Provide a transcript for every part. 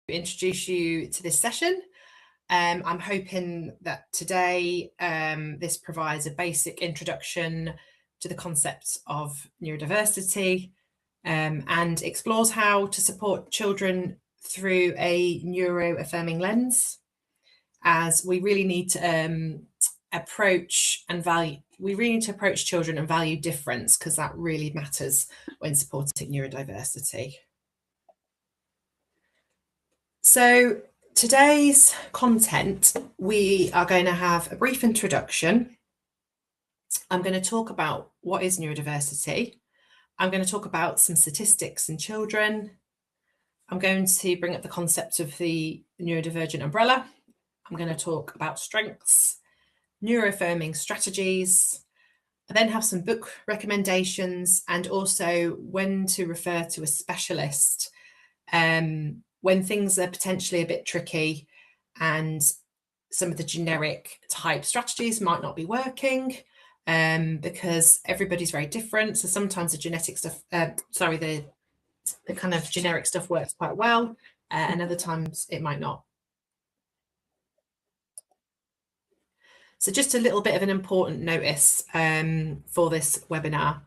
introduce you to this session. I'm hoping that today this provides a basic introduction to the concepts of neurodiversity and explores how to support children through a neuro-affirming lens, as we really need to approach children and value difference, because that really matters when supporting neurodiversity. So today's content, we are going to have a brief introduction. I'm going to talk about what is neurodiversity. I'm going to talk about some statistics in children. I'm going to bring up the concept of the neurodivergent umbrella. I'm going to talk about strengths, neuro-affirming strategies. I then have some book recommendations and also when to refer to a specialist when things are potentially a bit tricky and some of the generic type strategies might not be working because everybody's very different. So sometimes the genetic stuff, the kind of generic stuff works quite well, and other times it might not. So just a little bit of an important notice for this webinar.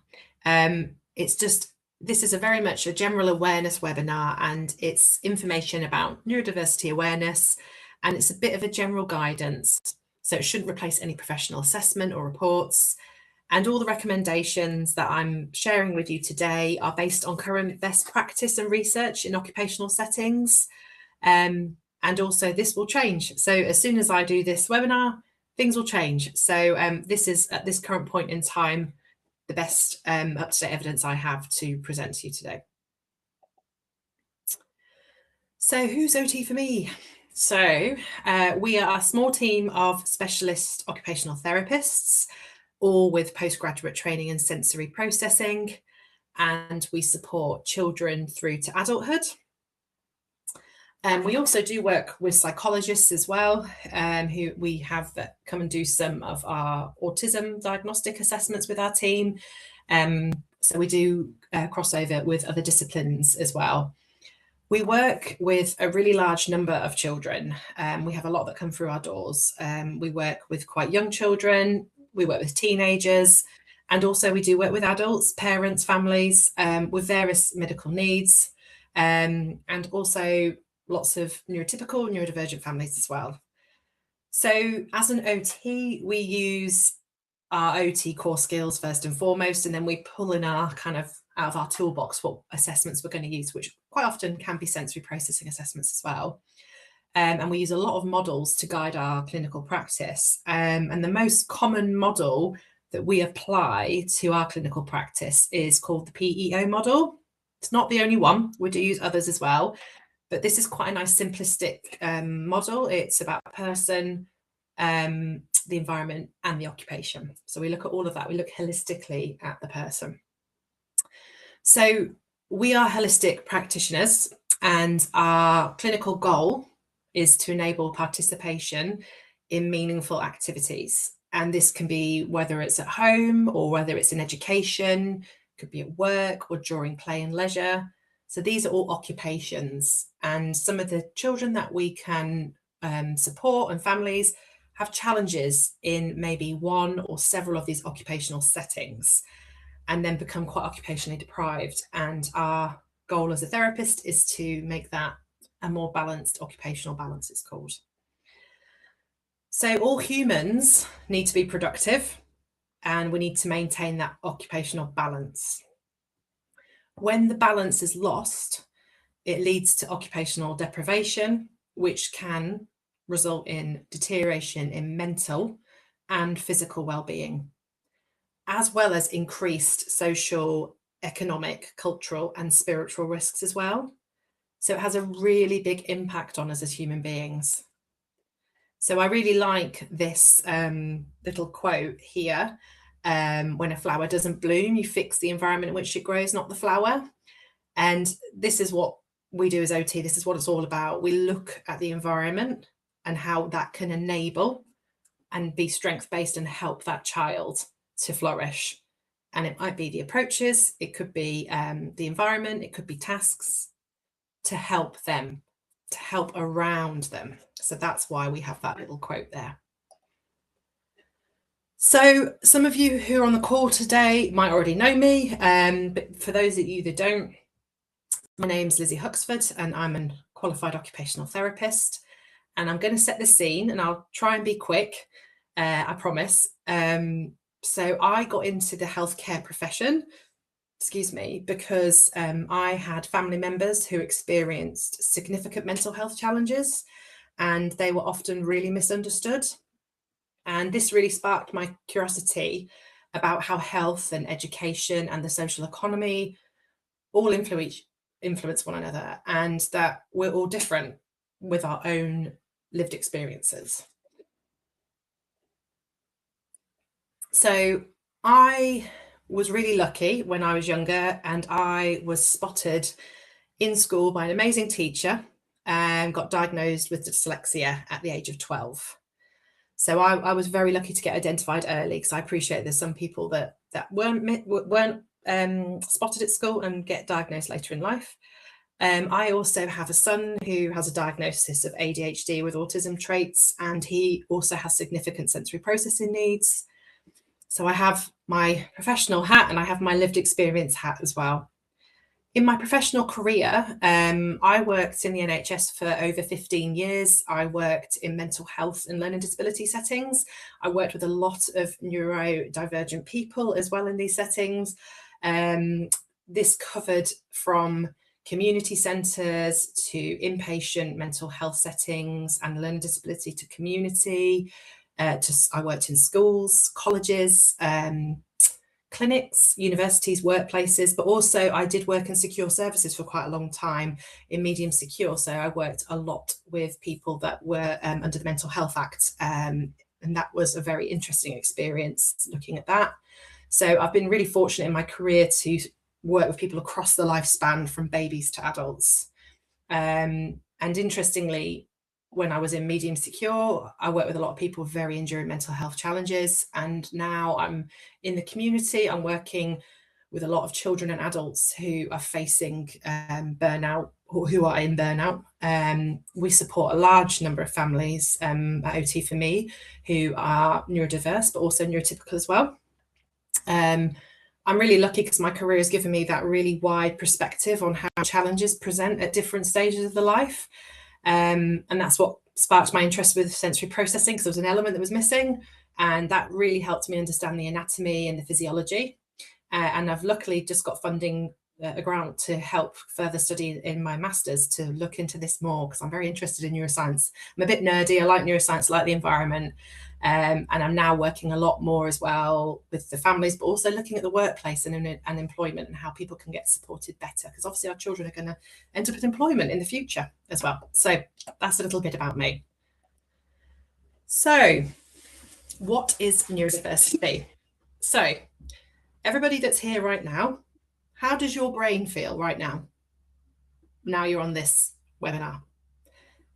This is very much a general awareness webinar, and it's information about neurodiversity awareness, and it's a bit of a general guidance. So it shouldn't replace any professional assessment or reports. And all the recommendations that I'm sharing with you today are based on current best practice and research in occupational settings. And also this will change. So as soon as I do this webinar, things will change. So this is at this current point in time the best up-to-date evidence I have to present to you today. So who's OT for me? So we are a small team of specialist occupational therapists, all with postgraduate training in sensory processing, and we support children through to adulthood. We also do work with psychologists as well, who we have that come and do some of our autism diagnostic assessments with our team. So we do crossover with other disciplines as well. We work with a really large number of children. We have a lot that come through our doors. We work with quite young children, we work with teenagers, and also we do work with adults, parents, families with various medical needs, and also lots of neurotypical, neurodivergent families as well. So as an OT, we use our OT core skills first and foremost, and then we pull in our kind of out of our toolbox what assessments we're going to use, which quite often can be sensory processing assessments as well. And we use a lot of models to guide our clinical practice. And the most common model that we apply to our clinical practice is called the PEO model. It's not the only one, we do use others as well. But this is quite a nice simplistic model. It's about the person, the environment, and the occupation. So we look at all of that. We look holistically at the person. So we are holistic practitioners, and our clinical goal is to enable participation in meaningful activities. And this can be whether it's at home or whether it's in education, could be at work or during play and leisure. So these are all occupations, and some of the children that we can support and families have challenges in maybe one or several of these occupational settings and then become quite occupationally deprived. And our goal as a therapist is to make that a more balanced occupational balance, it's called. So all humans need to be productive, and we need to maintain that occupational balance. When the balance is lost, it leads to occupational deprivation, which can result in deterioration in mental and physical well-being, as well as increased social, economic, cultural, and spiritual risks as well. So it has a really big impact on us as human beings. So I really like this little quote here. When a flower doesn't bloom, you fix the environment in which it grows, not the flower. And this is what we do as OT. This is what it's all about. We look at the environment and how that can enable and be strength-based and help that child to flourish. And it might be the approaches, it could be the environment, it could be tasks to help them to help around them. So that's why we have that little quote there. So some of you who are on the call today might already know me, but for those of you that don't, my name's Lizzie Huxford and I'm a qualified occupational therapist. And I'm going to set the scene and I'll try and be quick, I promise. So I got into the healthcare profession, because I had family members who experienced significant mental health challenges and they were often really misunderstood. And this really sparked my curiosity about how health and education and the social economy all influence one another, and that we're all different with our own lived experiences. So I was really lucky when I was younger, and I was spotted in school by an amazing teacher and got diagnosed with dyslexia at the age of 12. So I was very lucky to get identified early, because I appreciate there's some people that weren't spotted at school and get diagnosed later in life. I also have a son who has a diagnosis of ADHD with autism traits, and he also has significant sensory processing needs. So I have my professional hat and I have my lived experience hat as well. In my professional career, I worked in the NHS for over 15 years. I worked in mental health and learning disability settings. I worked with a lot of neurodivergent people as well in these settings. This covered from community centres to inpatient mental health settings and learning disability to community. I worked in schools, colleges, clinics, universities, workplaces, but also I did work in secure services for quite a long time in medium secure. So I worked a lot with people that were under the Mental Health Act, and that was a very interesting experience looking at that. So I've been really fortunate in my career to work with people across the lifespan from babies to adults. And interestingly, when I was in medium secure, I worked with a lot of people with very enduring mental health challenges. And now I'm in the community. I'm working with a lot of children and adults who are facing burnout or who are in burnout. We support a large number of families at OT for me who are neurodiverse, but also neurotypical as well. I'm really lucky because my career has given me that really wide perspective on how challenges present at different stages of the life. And that's what sparked my interest with sensory processing, because there was an element that was missing, and that really helped me understand the anatomy and the physiology. And I've luckily just got funding, a grant to help further study in my master's to look into this more, because I'm very interested in neuroscience. I'm a bit nerdy. I like neuroscience, I like the environment. And I'm now working a lot more as well with the families, but also looking at the workplace and employment and how people can get supported better, because obviously our children are going to end up with employment in the future as well. So that's a little bit about me. So what is neurodiversity? So everybody that's here right now, how does your brain feel right now? Now you're on this webinar.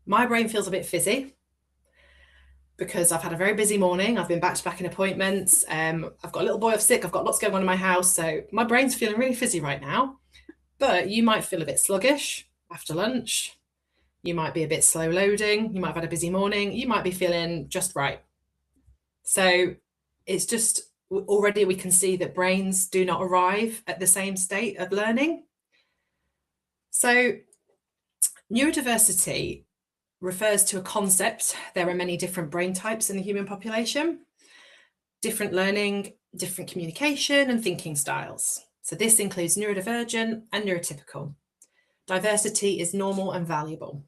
My brain feels a bit fizzy, because I've had a very busy morning. I've been back to back in appointments. I've got a little boy off sick. I've got lots going on in my house. So my brain's feeling really fizzy right now. But you might feel a bit sluggish after lunch. You might be a bit slow loading. You might have had a busy morning. You might be feeling just right. So it's just already we can see that brains do not arrive at the same state of learning. So neurodiversity refers to a concept. There are many different brain types in the human population, different learning, different communication and thinking styles. So this includes neurodivergent and neurotypical. Diversity is normal and valuable.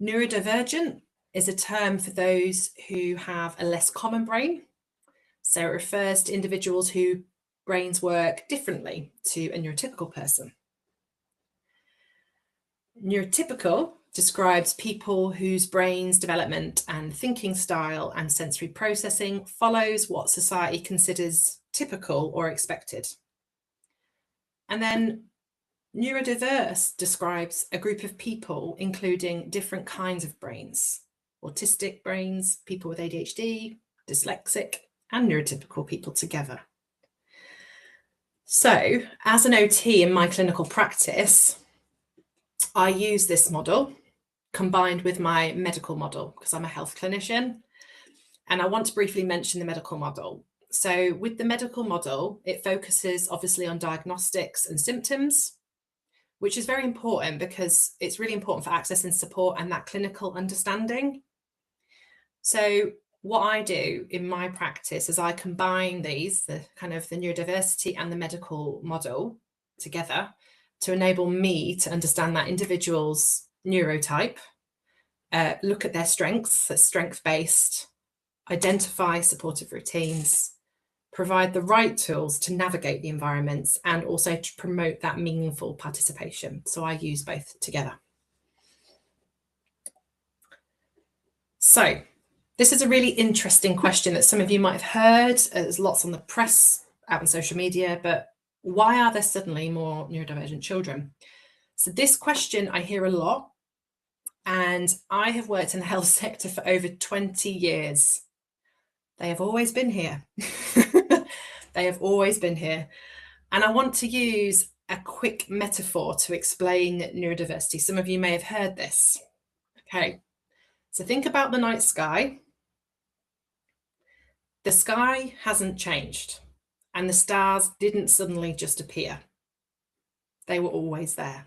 Neurodivergent is a term for those who have a less common brain. So it refers to individuals whose brains work differently to a neurotypical person. Neurotypical describes people whose brain's development and thinking style and sensory processing follows what society considers typical or expected. And then neurodiverse describes a group of people including different kinds of brains: autistic brains, people with ADHD, dyslexic, and neurotypical people together. So as an OT in my clinical practice, I use this model combined with my medical model because I'm a health clinician. And I want to briefly mention the medical model. So with the medical model, it focuses obviously on diagnostics and symptoms, which is very important because it's really important for accessing support and that clinical understanding. So what I do in my practice is I combine these, the kind of the neurodiversity and the medical model together to enable me to understand that individual's neurotype, look at their strengths, that's strength-based, identify supportive routines, provide the right tools to navigate the environments, and also to promote that meaningful participation. So I use both together. So this is a really interesting question that some of you might have heard. There's lots on the press, out on social media, but why are there suddenly more neurodivergent children? So this question I hear a lot, and I have worked in the health sector for over 20 years. They have always been here. They have always been here. And I want to use a quick metaphor to explain neurodiversity. Some of you may have heard this. Okay, so think about the night sky. The sky hasn't changed, and the stars didn't suddenly just appear. They were always there.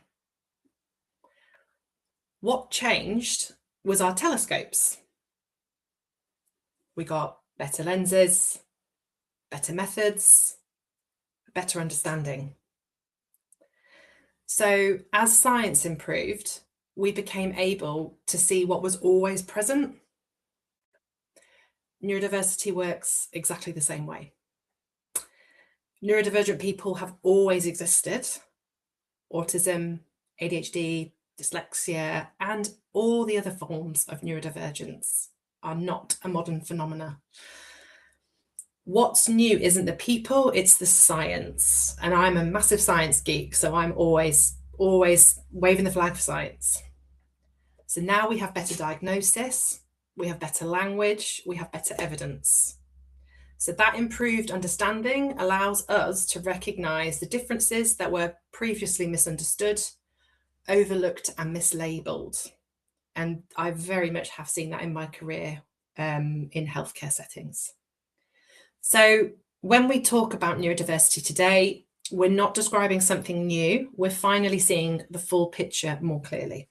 What changed was our telescopes. We got better lenses, better methods, better understanding. So as science improved, we became able to see what was always present. Neurodiversity works exactly the same way. Neurodivergent people have always existed. Autism, ADHD, dyslexia, and all the other forms of neurodivergence are not a modern phenomena. What's new isn't the people, it's the science. And I'm a massive science geek, so I'm always waving the flag for science. So now we have better diagnosis, we have better language, we have better evidence. So that improved understanding allows us to recognize the differences that were previously misunderstood, overlooked, and mislabeled. And I very much have seen that in my career in healthcare settings. So when we talk about neurodiversity today, we're not describing something new. We're finally seeing the full picture more clearly.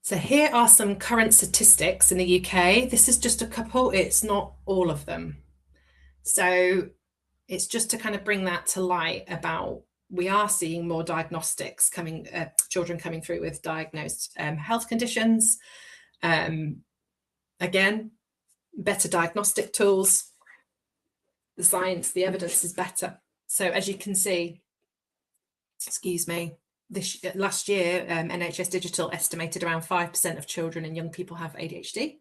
So here are some current statistics in the UK. This is just a couple, it's not all of them. So it's just to kind of bring that to light about we are seeing more diagnostics coming, children coming through with diagnosed health conditions. Again, better diagnostic tools, the science, the evidence is better. So as you can see, excuse me, last year, NHS Digital estimated around 5% of children and young people have ADHD.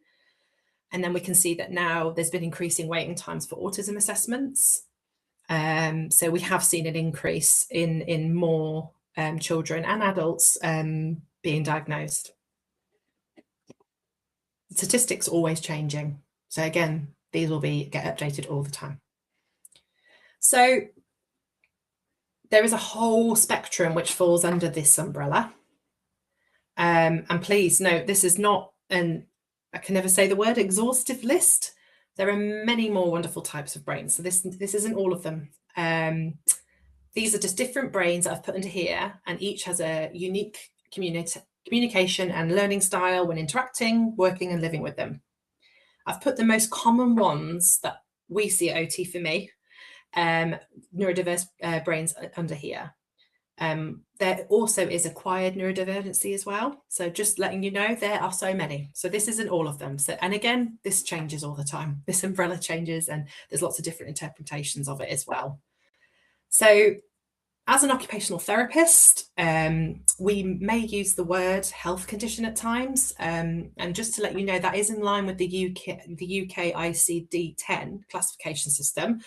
And then we can see that now there's been increasing waiting times for autism assessments. So we have seen an increase in more children and adults being diagnosed. The statistics are always changing. So again, these will get updated all the time. So there is a whole spectrum which falls under this umbrella. And please note, this is not I can never say the word exhaustive list. There are many more wonderful types of brains. So this isn't all of them. These are just different brains that I've put into here, and each has a unique communication and learning style when interacting, working and living with them. I've put the most common ones that we see at OT for me, neurodiverse brains under here. There also is acquired neurodivergency as well. So just letting you know, there are so many. So this isn't all of them. So, and again, this changes all the time. This umbrella changes and there's lots of different interpretations of it as well. So as an occupational therapist, we may use the word health condition at times. And just to let you know, that is in line with the UK ICD-10 classification system.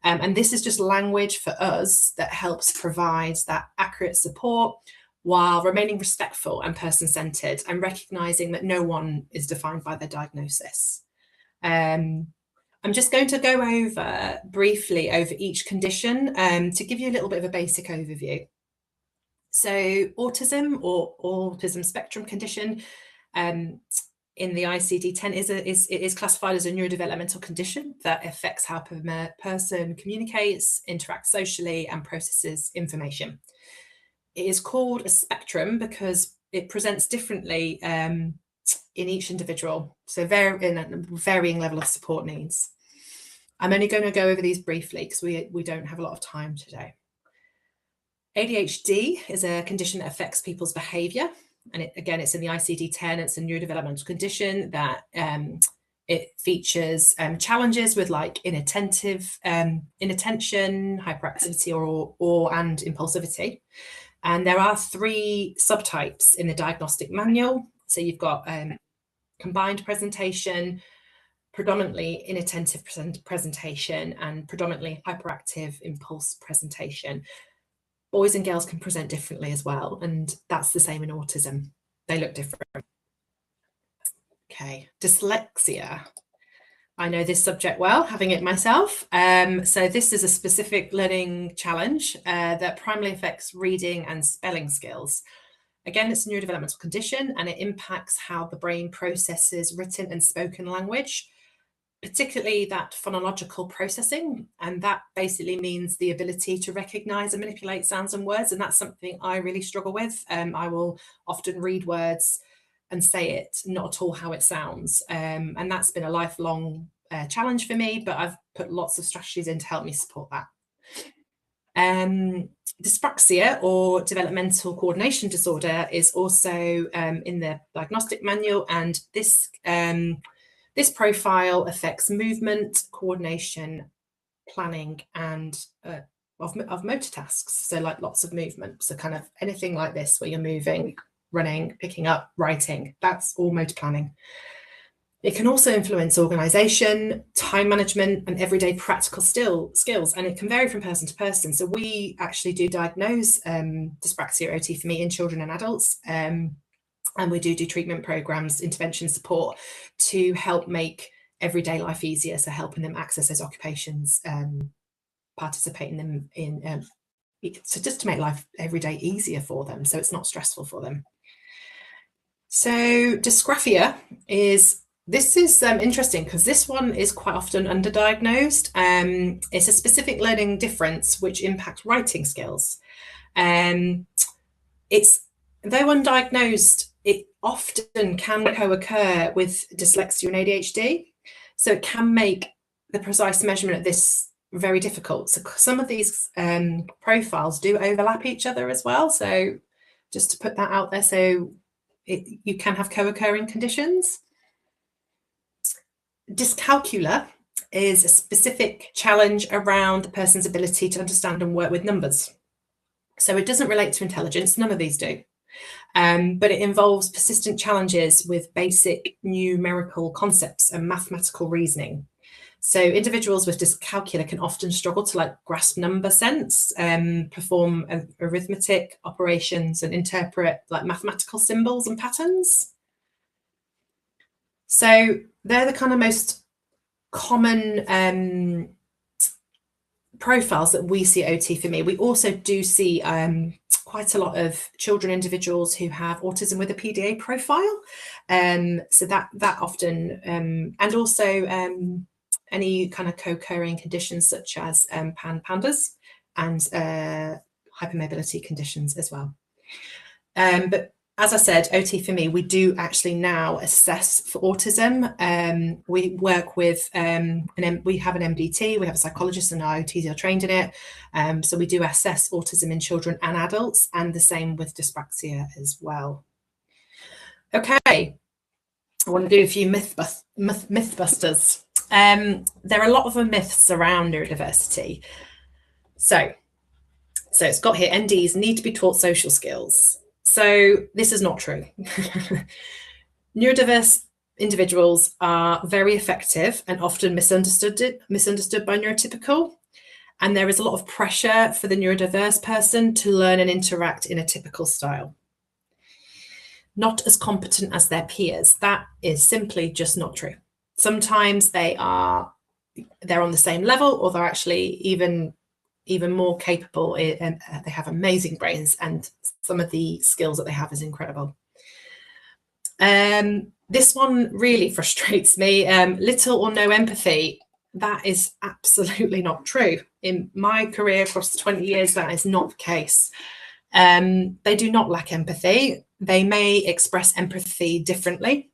And this is just language for us that helps provide that accurate support while remaining respectful and person-centered and recognizing that no one is defined by their diagnosis. I'm just going to go over briefly over each condition to give you a little bit of a basic overview. So autism, or autism spectrum condition, in the ICD-10 is classified as a neurodevelopmental condition that affects how a person communicates, interacts socially, and processes information. It is called a spectrum because it presents differently in each individual, so in a varying level of support needs. I'm only going to go over these briefly because we don't have a lot of time today. ADHD is a condition that affects people's behavior. And it's in the ICD-10. It's a neurodevelopmental condition that it features challenges with like inattention, hyperactivity, and impulsivity. And there are 3 subtypes in the diagnostic manual. So you've got combined presentation, predominantly inattentive presentation, and predominantly hyperactive impulse presentation. Boys and girls can present differently as well, and that's the same in autism. They look different. Okay, dyslexia. I know this subject well, having it myself. So this is a specific learning challenge that primarily affects reading and spelling skills. Again, it's a neurodevelopmental condition, and it impacts how the brain processes written and spoken language, particularly that phonological processing. And that basically means the ability to recognize and manipulate sounds and words. And that's something I really struggle with. I will often read words and say it not at all how it sounds. And that's been a lifelong challenge for me, but I've put lots of strategies in to help me support that. Dyspraxia, or developmental coordination disorder, is also in the diagnostic manual, and this profile affects movement, coordination, planning, and of motor tasks. So like lots of movement. So kind of anything like this where you're moving, running, picking up, writing, that's all motor planning. It can also influence organisation, time management, and everyday practical skills, and it can vary from person to person. So we actually do diagnose dyspraxia, OT for me, in children and adults. And we do treatment programs, intervention support to help make everyday life easier. So helping them access those occupations, participating them in, so just to make life every day easier for them, so it's not stressful for them. So dysgraphia is interesting because this one is quite often underdiagnosed. It's a specific learning difference which impacts writing skills. Though undiagnosed, it often can co-occur with dyslexia and ADHD. So it can make the precise measurement of this very difficult. So some of these profiles do overlap each other as well. So just to put that out there, so you can have co-occurring conditions. Dyscalculia is a specific challenge around the person's ability to understand and work with numbers. So it doesn't relate to intelligence, none of these do. But it involves persistent challenges with basic numerical concepts and mathematical reasoning. So individuals with dyscalculia can often struggle to grasp number sense, perform arithmetic operations, and interpret mathematical symbols and patterns. So they're the kind of most common profiles that we see at OT for me. We also do see quite a lot of children, individuals who have autism with a PDA profile. So that often, and also any kind of co-occurring conditions such as pandas and hypermobility conditions as well. But as I said, OT for me, we do actually now assess for autism. We work with, we have an MDT, we have a psychologist, and our OTs are trained in it. So we do assess autism in children and adults, and the same with dyspraxia as well. Okay, I want to do a few mythbusters. There are a lot of myths around neurodiversity. So it's got here, NDs need to be taught social skills. So this is not true. Neurodiverse individuals are very effective and often misunderstood by neurotypical. And there is a lot of pressure for the neurodiverse person to learn and interact in a typical style. Not as competent as their peers. That is simply just not true. Sometimes they're on the same level, or they're actually even even more capable, and they have amazing brains, and some of the skills that they have is incredible. This one really frustrates me. Little or no empathy. That is absolutely not true. In my career across 20 years, that is not the case. They do not lack empathy. They may express empathy differently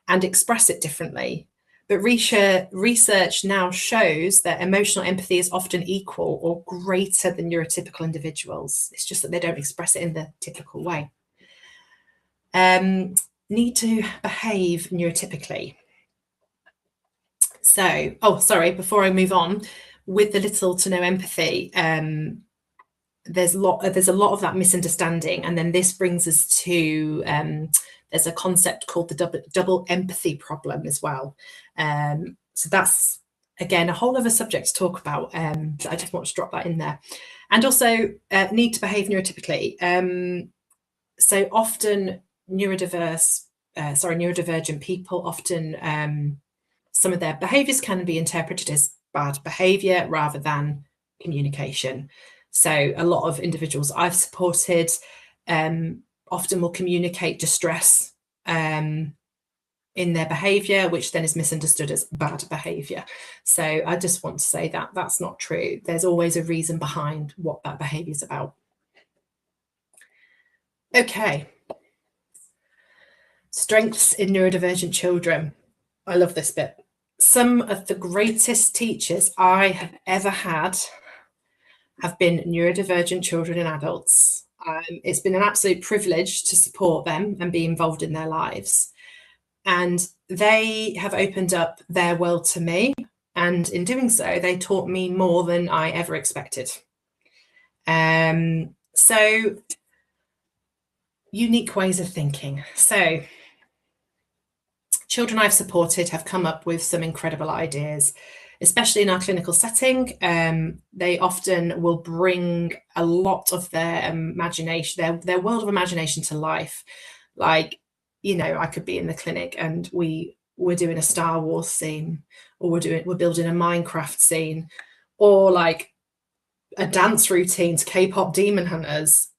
and express it differently. But research now shows that emotional empathy is often equal or greater than neurotypical individuals. It's just that they don't express it in the typical way. Need to behave neurotypically. So, before I move on, with the little to no empathy, there's a lot of that misunderstanding, and then this brings us to there's a concept called the double empathy problem as well. So that's again a whole other subject to talk about. I just want to drop that in there, and also need to behave neurotypically. So often neurodivergent people often some of their behaviours can be interpreted as bad behaviour rather than communication. So a lot of individuals I've supported often will communicate distress in their behaviour, which then is misunderstood as bad behaviour. So I just want to say that that's not true. There's always a reason behind what that behaviour is about. Okay. Strengths in neurodivergent children. I love this bit. Some of the greatest teachers I have ever had have been neurodivergent children and adults. It's been an absolute privilege to support them and be involved in their lives. And they have opened up their world to me. And in doing so, they taught me more than I ever expected. So unique ways of thinking. So children I've supported have come up with some incredible ideas, especially in our clinical setting. They often will bring a lot of their imagination, their world of imagination to life. Like, you know, I could be in the clinic and we're doing a Star Wars scene, or we're building a Minecraft scene, or like a dance routine to K-pop Demon Hunters.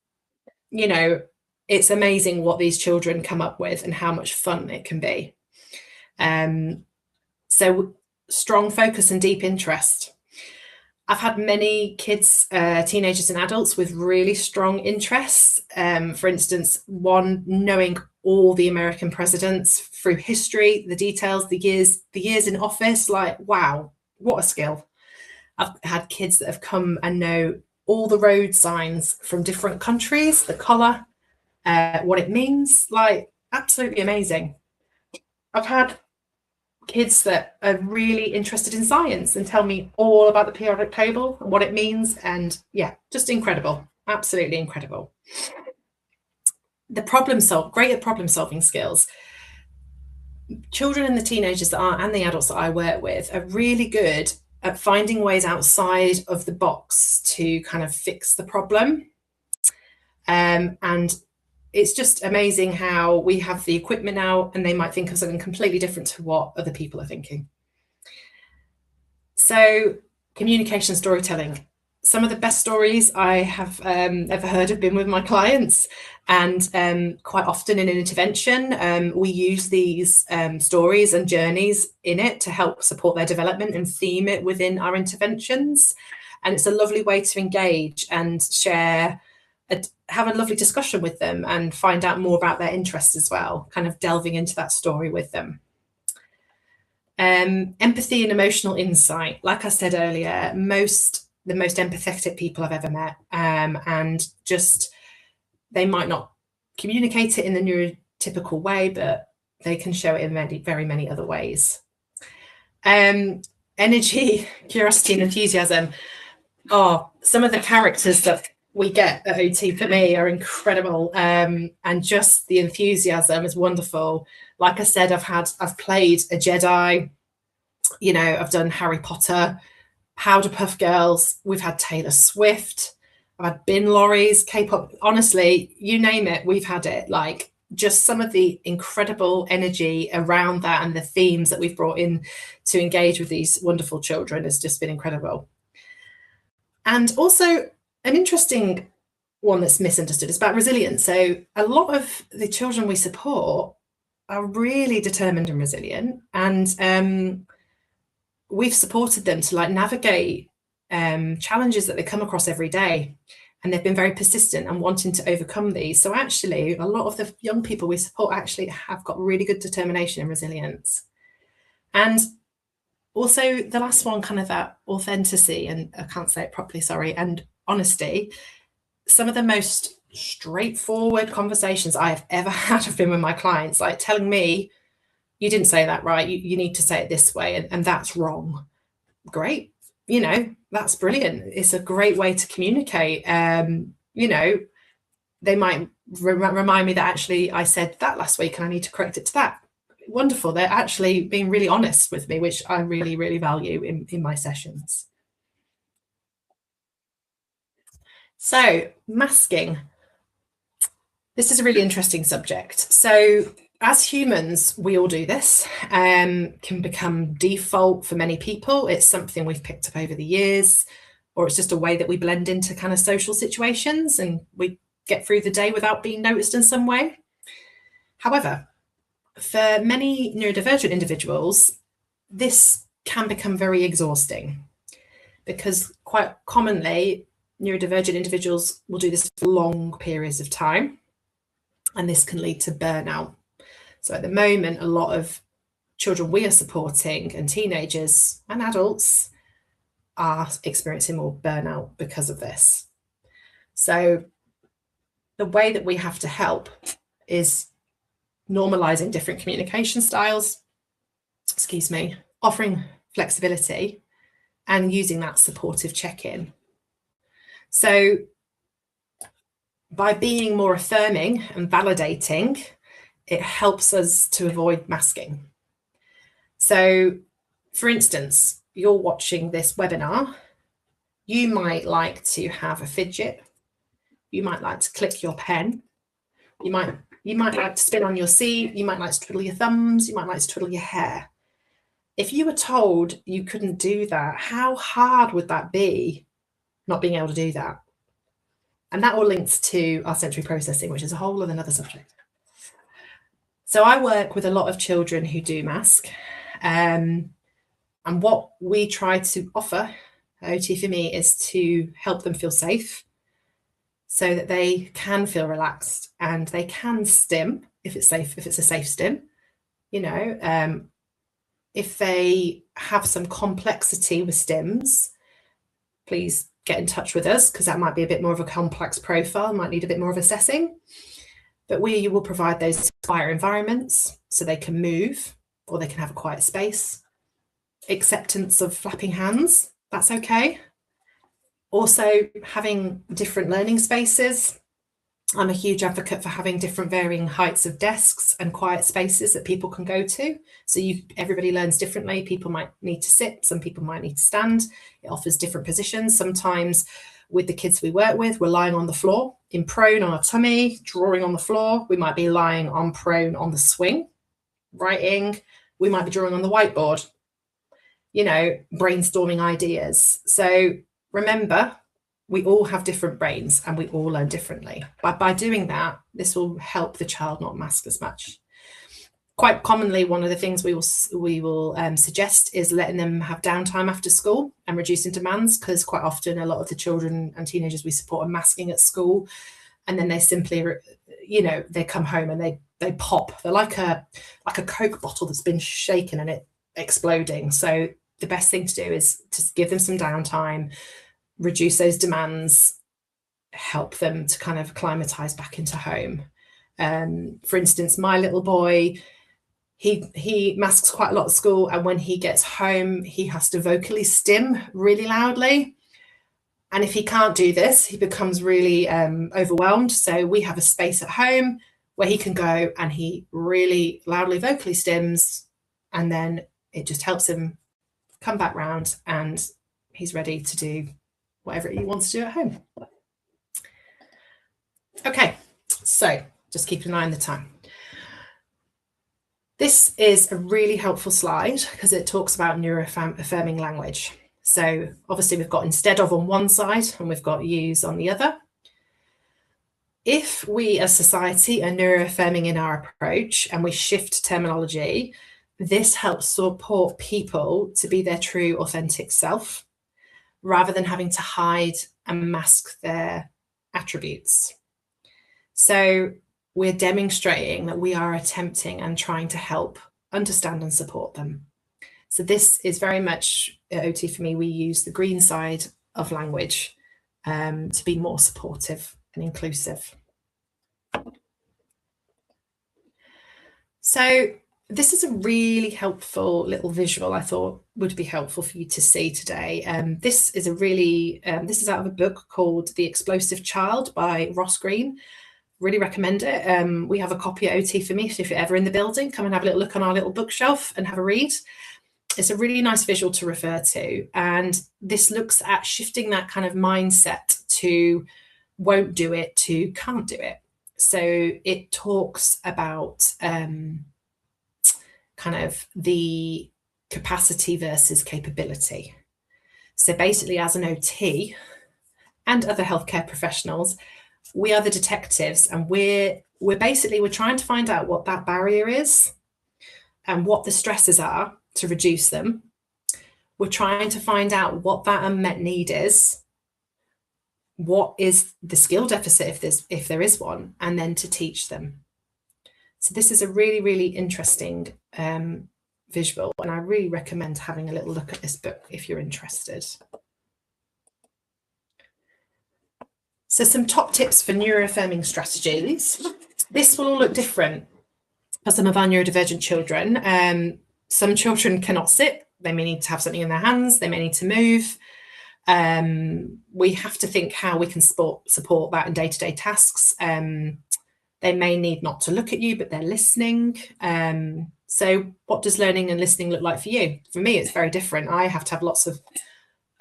You know, it's amazing what these children come up with and how much fun it can be. So strong focus and deep interest. I've had many kids, teenagers and adults with really strong interests. For instance, one knowing all the American presidents through history, the details, the years in office, like, wow, what a skill. I've had kids that have come and know all the road signs from different countries, the colour, what it means, like, absolutely amazing. I've had kids that are really interested in science and tell me all about the periodic table and what it means, and yeah, just incredible, absolutely incredible. The greater problem solving skills. Children and the teenagers and the adults that I work with are really good at finding ways outside of the box to kind of fix the problem. And it's just amazing how we have the equipment now and they might think of something completely different to what other people are thinking. So communication, storytelling. Some of the best stories I have ever heard have been with my clients, and quite often in an intervention, we use these stories and journeys in it to help support their development and theme it within our interventions. And it's a lovely way to engage and share, have a lovely discussion with them and find out more about their interests as well, kind of delving into that story with them. Empathy and emotional insight. Like I said earlier, the most empathetic people I've ever met, and just they might not communicate it in the neurotypical way, but they can show it in very many other ways. Energy, curiosity and enthusiasm. Oh, some of the characters that we get at OT for me are incredible, and just the enthusiasm is wonderful. Like I said, I've played a Jedi, you know, I've done Harry Potter, Powderpuff Girls, we've had Taylor Swift, I've had bin lorries, K-pop, honestly, you name it, we've had it. Like, just some of the incredible energy around that and the themes that we've brought in to engage with these wonderful children has just been incredible. And also an interesting one that's misunderstood is about resilience. So a lot of the children we support are really determined and resilient, and we've supported them to like navigate challenges that they come across every day, and they've been very persistent and wanting to overcome these. So actually a lot of the young people we support actually have got really good determination and resilience. And also the last one, kind of that authenticity, and I can't say it properly, sorry, and honesty. Some of the most straightforward conversations I have ever had have been with my clients, like telling me, you didn't say that right, you need to say it this way, and that's wrong. Great, you know, that's brilliant. It's a great way to communicate. You know, they might remind me that actually I said that last week and I need to correct it to that. Wonderful. They're actually being really honest with me, which I really, really value in my sessions. So masking. This is a really interesting subject. So as humans, we all do this, can become default for many people. It's something we've picked up over the years, or it's just a way that we blend into kind of social situations and we get through the day without being noticed in some way. However, for many neurodivergent individuals, this can become very exhausting, because quite commonly neurodivergent individuals will do this for long periods of time, and this can lead to burnout. So at the moment, a lot of children we are supporting and teenagers and adults are experiencing more burnout because of this. So the way that we have to help is normalizing different communication styles, offering flexibility and using that supportive check-in. So by being more affirming and validating, it helps us to avoid masking. So for instance, you're watching this webinar, you might like to have a fidget, you might like to click your pen, you might like to spin on your seat, you might like to twiddle your thumbs, you might like to twiddle your hair. If you were told you couldn't do that, how hard would that be, not being able to do that? And that all links to our sensory processing, which is a whole other another subject. So I work with a lot of children who do mask, and what we try to offer at OT for me is to help them feel safe, so that they can feel relaxed and they can stim if it's safe, if it's a safe stim. You know, if they have some complexity with stims, please get in touch with us, because that might be a bit more of a complex profile, might need a bit more of assessing. But we will provide those quiet environments so they can move, or they can have a quiet space. Acceptance of flapping hands, that's okay. Also having different learning spaces. I'm a huge advocate for having different varying heights of desks and quiet spaces that people can go to. So everybody learns differently. People might need to sit, some people might need to stand. It offers different positions. Sometimes with the kids we work with, we're lying on the floor in prone on our tummy, drawing on the floor. We might be lying on prone on the swing, writing. We might be drawing on the whiteboard, you know, brainstorming ideas. So remember, we all have different brains and we all learn differently. But by doing that, this will help the child not mask as much. Quite commonly, one of the things we will suggest is letting them have downtime after school and reducing demands, because quite often a lot of the children and teenagers we support are masking at school, and then they simply, you know, they come home and they pop. They're like a Coke bottle that's been shaken and it exploding. So the best thing to do is to give them some downtime, reduce those demands, help them to kind of acclimatize back into home. For instance, my little boy, he masks quite a lot at school, and when he gets home, he has to vocally stim really loudly. And if he can't do this, he becomes really overwhelmed. So we have a space at home where he can go and he really loudly vocally stims, and then it just helps him come back round and he's ready to do whatever he wants to do at home. Okay, so just keep an eye on the time. This is a really helpful slide because it talks about neuro-affirming language. So obviously we've got instead of on one side and we've got use on the other. If we as society are neuro-affirming in our approach and we shift terminology, this helps support people to be their true, authentic self, rather than having to hide and mask their attributes. So we're demonstrating that we are attempting and trying to help understand and support them. So this is very much, at OT for me, we use the green side of language to be more supportive and inclusive. So this is a really helpful little visual I thought would be helpful for you to see today. This is this is out of a book called The Explosive Child by Ross Greene. Really recommend it. We have a copy at OT for me, so if you're ever in the building, come and have a little look on our little bookshelf and have a read. It's a really nice visual to refer to, and this looks at shifting that kind of mindset to won't do it to can't do it. So it talks about kind of the capacity versus capability. So basically, as an OT and other healthcare professionals, we are the detectives, and we're trying to find out what that barrier is and what the stresses are to reduce them. We're trying to find out what that unmet need is, what is the skill deficit if there is one, and then to teach them. So this is a really, really interesting visual, and I really recommend having a little look at this book if you're interested. So some top tips for neuro-affirming strategies. This will all look different for some of our neurodivergent children. Some children cannot sit. They may need to have something in their hands. They may need to move. We have to think how we can support that in day-to-day tasks. They may need not to look at you, but they're listening. So what does learning and listening look like for you? For me, it's very different. I have to have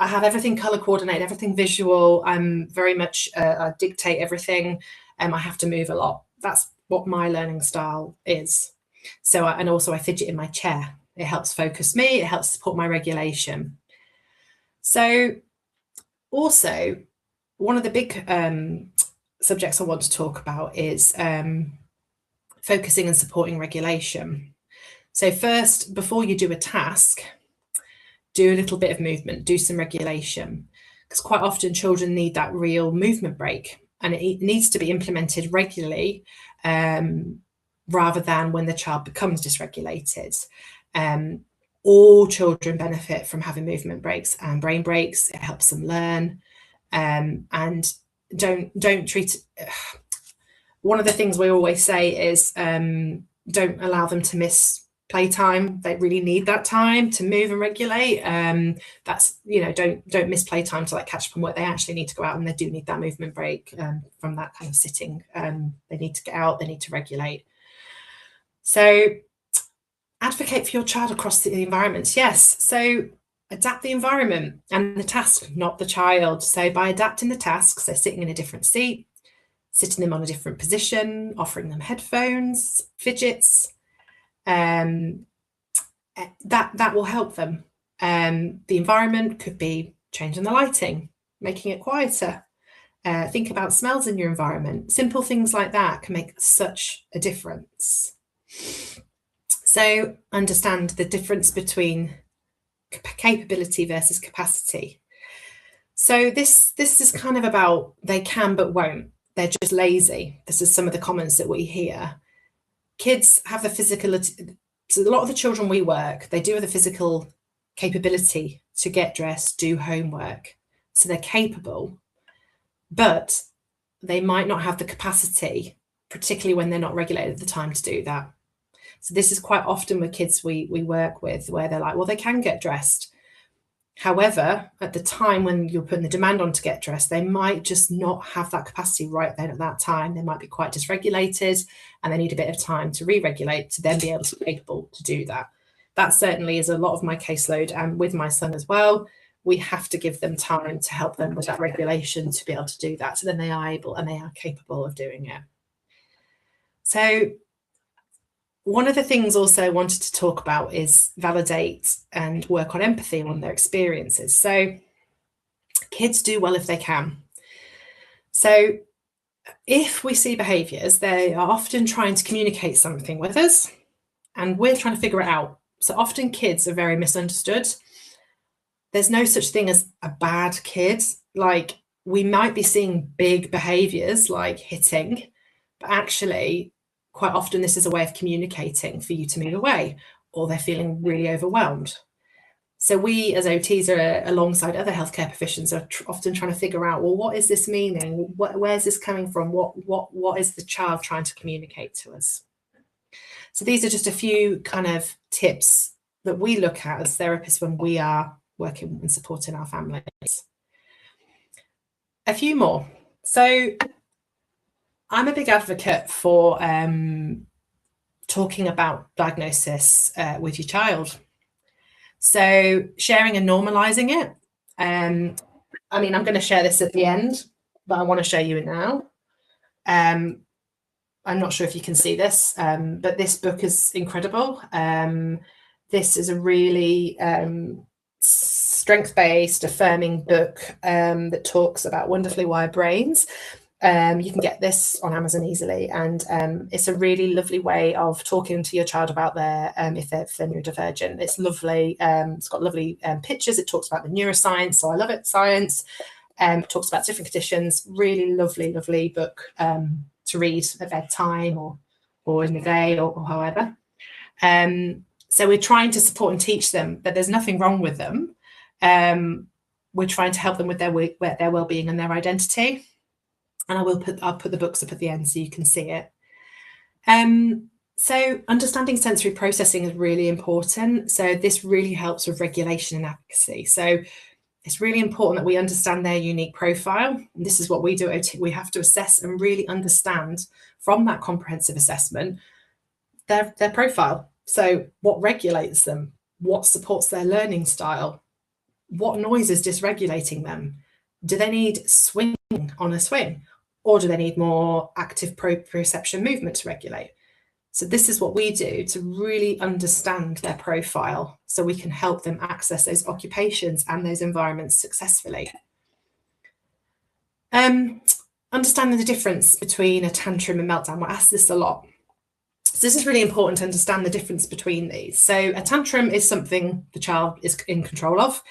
I have everything color coordinated, everything visual. I'm very much, I dictate everything. I have to move a lot. That's what my learning style is. So, and also I fidget in my chair. It helps focus me. It helps support my regulation. So also, one of the big subjects I want to talk about is focusing and supporting regulation. So first, before you do a task, do a little bit of movement, do some regulation, because quite often children need that real movement break, and it needs to be implemented regularly rather than when the child becomes dysregulated. All children benefit from having movement breaks and brain breaks. It helps them learn, and don't treat one of the things we always say is don't allow them to miss playtime. They really need that time to move and regulate. That's, don't miss playtime to catch up on what they actually need to go out, and they do need that movement break from that kind of sitting. They need to get out, they need to regulate. So advocate for your child across the environments. Yes, so adapt the environment and the task, not the child. So by adapting the tasks, so sitting in a different seat, sitting them on a different position, offering them headphones, fidgets, that will help them. The environment could be changing the lighting, making it quieter. Think about smells in your environment. Simple things like that can make such a difference. So understand the difference between capability versus capacity. So this is kind of about they can but won't. They're just lazy. This is some of the comments that we hear. Kids have the physical, so a lot of the children we work, they do have the physical capability to get dressed, do homework. So they're capable, but they might not have the capacity, particularly when they're not regulated at the time to do that. So this is quite often with kids we work with, where they're like, well, they can get dressed. However, at the time when you're putting the demand on to get dressed, they might just not have that capacity right then at that time. They might be quite dysregulated, and they need a bit of time to re-regulate to then be able to be capable to do that. That certainly is a lot of my caseload, and with my son as well. We have to give them time to help them with that regulation to be able to do that. So then they are able and they are capable of doing it. So One of the things also I wanted to talk about is validate and work on empathy on their experiences. So kids do well if they can. So if we see behaviours, they are often trying to communicate something with us and we're trying to figure it out. So often kids are very misunderstood. There's no such thing as a bad kid. Like, we might be seeing big behaviours like hitting, but actually quite often this is a way of communicating for you to move away, or they're feeling really overwhelmed. So we as OTs are, alongside other healthcare professions, are often trying to figure out, well, what is this meaning? Where's this coming from? What is the child trying to communicate to us? So these are just a few kind of tips that we look at as therapists when we are working and supporting our families. A few more. So I'm a big advocate for talking about diagnosis with your child. So sharing and normalizing it. I mean, I'm going to share this at the end, but I want to show you it now. I'm not sure if you can see this, but this book is incredible. This is a really strength-based, affirming book that talks about wonderfully wired brains. You can get this on Amazon easily, and it's a really lovely way of talking to your child about their if they're neurodivergent. It's lovely. It's got lovely pictures. It talks about the neuroscience, so I love it. Science. Talks about different conditions. Really lovely book to read at bedtime or in the day or however. So we're trying to support and teach them that there's nothing wrong with them. We're trying to help them with their well-being and their identity. And I'll put the books up at the end so you can see it. So understanding sensory processing is really important. So this really helps with regulation and advocacy. So it's really important that we understand their unique profile. And this is what we do. We have to assess and really understand from that comprehensive assessment their profile. So what regulates them? What supports their learning style? What noise is dysregulating them? Do they need swinging on a swing? Or do they need more active proprioception movement to regulate? So this is what we do to really understand their profile so we can help them access those occupations and those environments successfully. Understanding the difference between a tantrum and meltdown. We're asked this a lot. So this is really important to understand the difference between these. So a tantrum is something the child is in control of,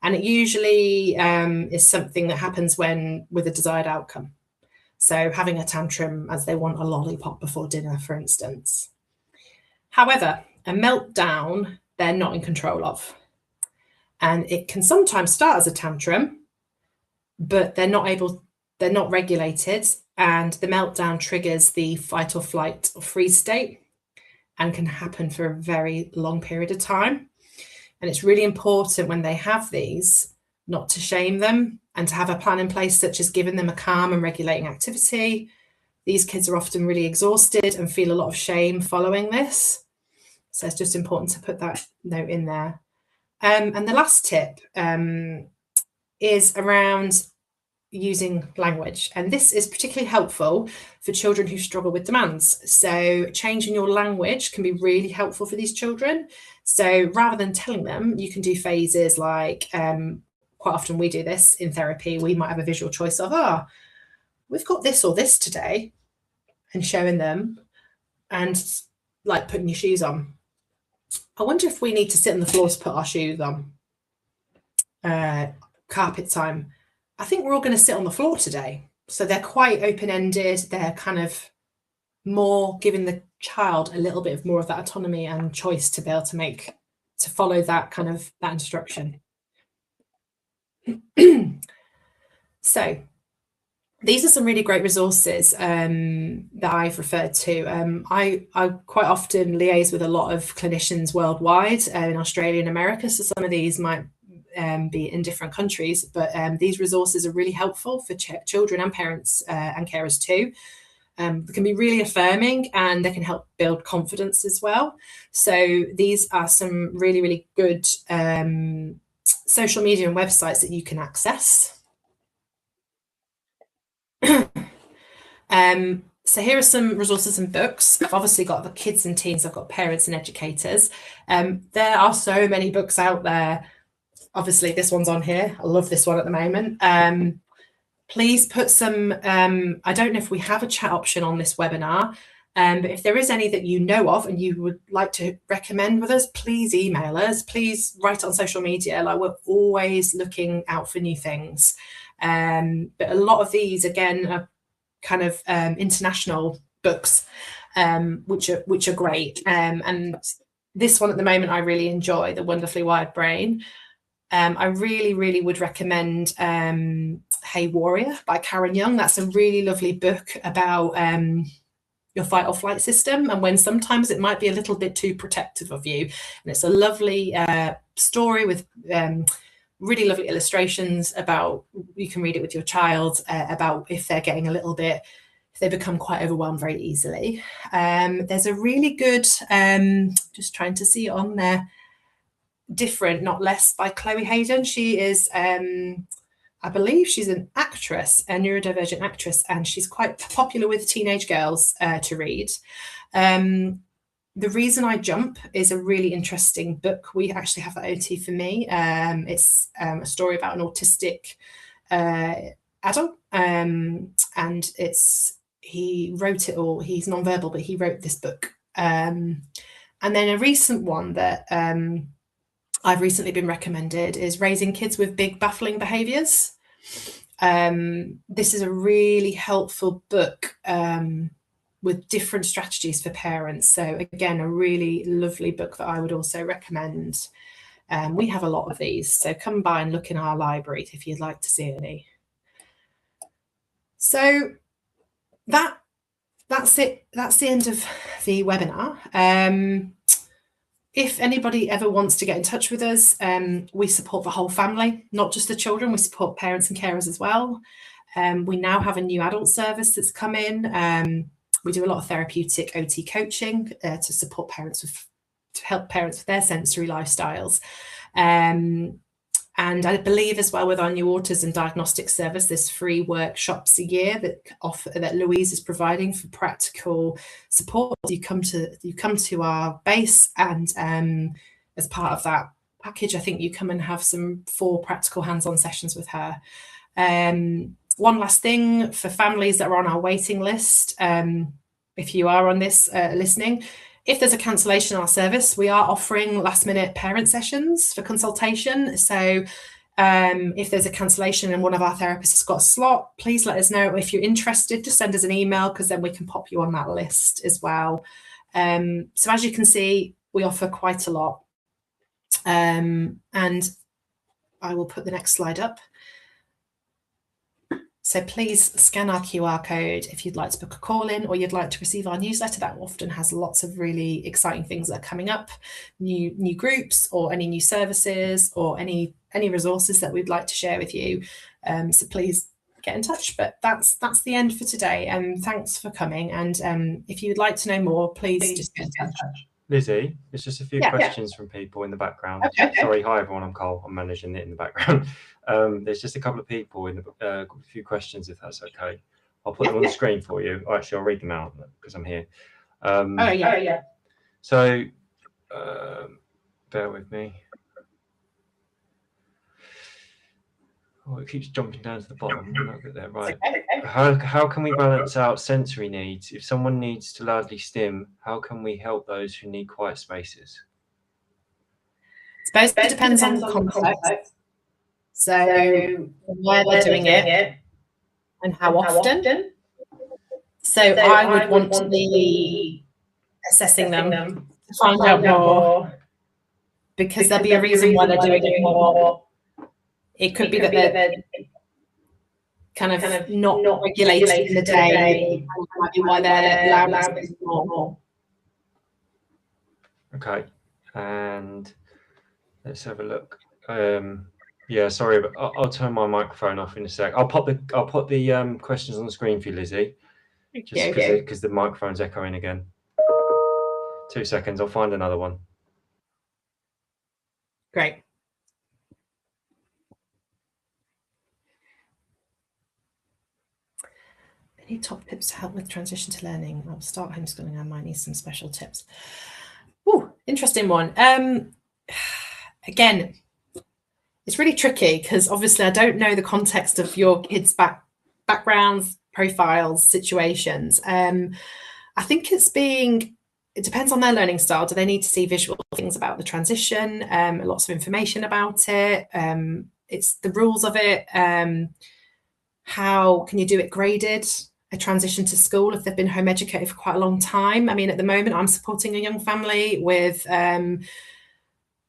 and it usually is something that happens with a desired outcome. So having a tantrum as they want a lollipop before dinner, for instance. However, a meltdown, they're not in control of. And it can sometimes start as a tantrum, but they're not regulated, and the meltdown triggers the fight or flight or freeze state and can happen for a very long period of time. And it's really important when they have these not to shame them and to have a plan in place, such as giving them a calm and regulating activity. These kids are often really exhausted and feel a lot of shame following this. So it's just important to put that note in there. And the last tip is around using language. And this is particularly helpful for children who struggle with demands. So changing your language can be really helpful for these children. So rather than telling them, you can do phases like, quite often we do this in therapy, we might have a visual choice of, we've got this or this today, and showing them, and like putting your shoes on. I wonder if we need to sit on the floor to put our shoes on. Carpet time. I think we're all going to sit on the floor today. So they're quite open-ended. They're kind of more giving the child a little bit of more of that autonomy and choice to be able to follow that instruction. So these are some really great resources that I've referred to. I quite often liaise with a lot of clinicians worldwide in Australia and America. So some of these might be in different countries, but these resources are really helpful for children and parents and carers too. They can be really affirming, and they can help build confidence as well. So these are some really, really good social media and websites that you can access. So here are some resources and books. I've obviously got the kids and teens, I've got parents and educators. There are so many books out there. Obviously, this one's on here. I love this one at the moment. Please put some, I don't know if we have a chat option on this webinar, but if there is any that you know of and you would like to recommend with us, please email us, please write it on social media. Like, we're always looking out for new things. But a lot of these, again, are kind of international books, which are great. And this one at the moment I really enjoy, The Wonderfully Wired Brain. I really would recommend Hey Warrior by Karen Young. That's a really lovely book about your fight or flight system, and when sometimes it might be a little bit too protective of you. And it's a lovely story with really lovely illustrations about, you can read it with your child, about if they're getting a little bit, if they become quite overwhelmed very easily. There's a really good, just trying to see it on there, Different, Not Less by Chloe Hayden. She is, I believe she's an actress, a neurodivergent actress, and she's quite popular with teenage girls to read. The Reason I Jump is a really interesting book. We actually have that OT for me. It's a story about an autistic adult, and he wrote it all. He's nonverbal, but he wrote this book. And then a recent one that I've recently been recommended is Raising Kids with Big Baffling Behaviours. This is a really helpful book with different strategies for parents. So again, a really lovely book that I would also recommend. We have a lot of these, so come by and look in our library if you'd like to see any. So that's it. That's the end of the webinar. If anybody ever wants to get in touch with us, we support the whole family, not just the children. We support parents and carers as well. We now have a new adult service that's come in. We do a lot of therapeutic OT coaching to support parents to help parents with their sensory lifestyles. And I believe as well with our new autism diagnostic service, there's free workshops a year that Louise is providing for practical support. You come to our base, and as part of that package, I think you come and have 4 practical hands-on sessions with her. One last thing for families that are on our waiting list, if you are on this listening, if there's a cancellation on our service, we are offering last-minute parent sessions for consultation. So if there's a cancellation and one of our therapists has got a slot, please let us know. If you're interested, just send us an email, because then we can pop you on that list as well. So as you can see, we offer quite a lot. And I will put the next slide up. So please scan our QR code if you'd like to book a call in, or you'd like to receive our newsletter. That often has lots of really exciting things that are coming up, new groups, or any new services, or any resources that we'd like to share with you. So please get in touch. But that's the end for today. Thanks for coming. And if you'd like to know more, please just get in touch. Lizzie, there's just a few questions from people in the background. Okay. Sorry, hi everyone, I'm Cole. I'm managing it in the background. There's just a couple of people in a few questions, if that's okay. I'll put them on the screen for you. Or actually, I'll read them out because I'm here. So, bear with me. Oh, it keeps jumping down to the bottom. I'll get there. Right. How can we balance out sensory needs? If someone needs to loudly stim, how can we help those who need quiet spaces? I suppose it depends on the context. So where they're doing it and how often. So I would want to be assessing them to find out more, because there'll be a reason why they're doing it more. It could be that they're kind of not regulated in the day. That might be why they're loud more. Okay, and let's have a look. Yeah, sorry, but I'll turn my microphone off in a sec. I'll put the questions on the screen for you, Lizzie. Just because the microphone's echoing again. 2 seconds, I'll find another one. Great. Any top tips to help with transition to learning? I'll start homeschooling. I might need some special tips. Ooh, interesting one. Again, it's really tricky because obviously I don't know the context of your kids' backgrounds, profiles, situations. I think it depends on their learning style. Do they need to see visual things about the transition? Lots of information about it. It's the rules of it. How can you do it graded? A transition to school if they've been home educated for quite a long time. I mean, at the moment, I'm supporting a young family with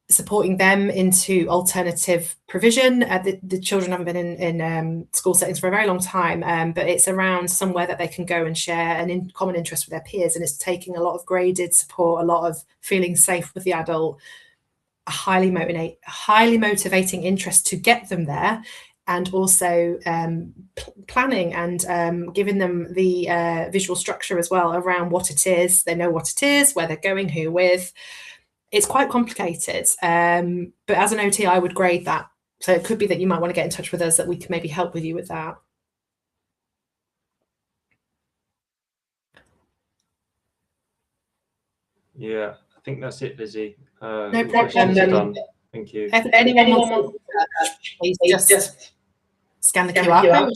supporting them into alternative provision. The children haven't been in school settings for a very long time, but it's around somewhere that they can go and share an common interest with their peers. And it's taking a lot of graded support, a lot of feeling safe with the adult, a highly motivating interest to get them there, and also planning and giving them the visual structure as well around what it is. They know what it is, where they're going, who with. It's quite complicated, but as an OT, I would grade that. So it could be that you might want to get in touch with us, that we can maybe help with you with that. Yeah, I think that's it, Lizzie. No problem. Thank you. If anyone wants to please just scan the QR code.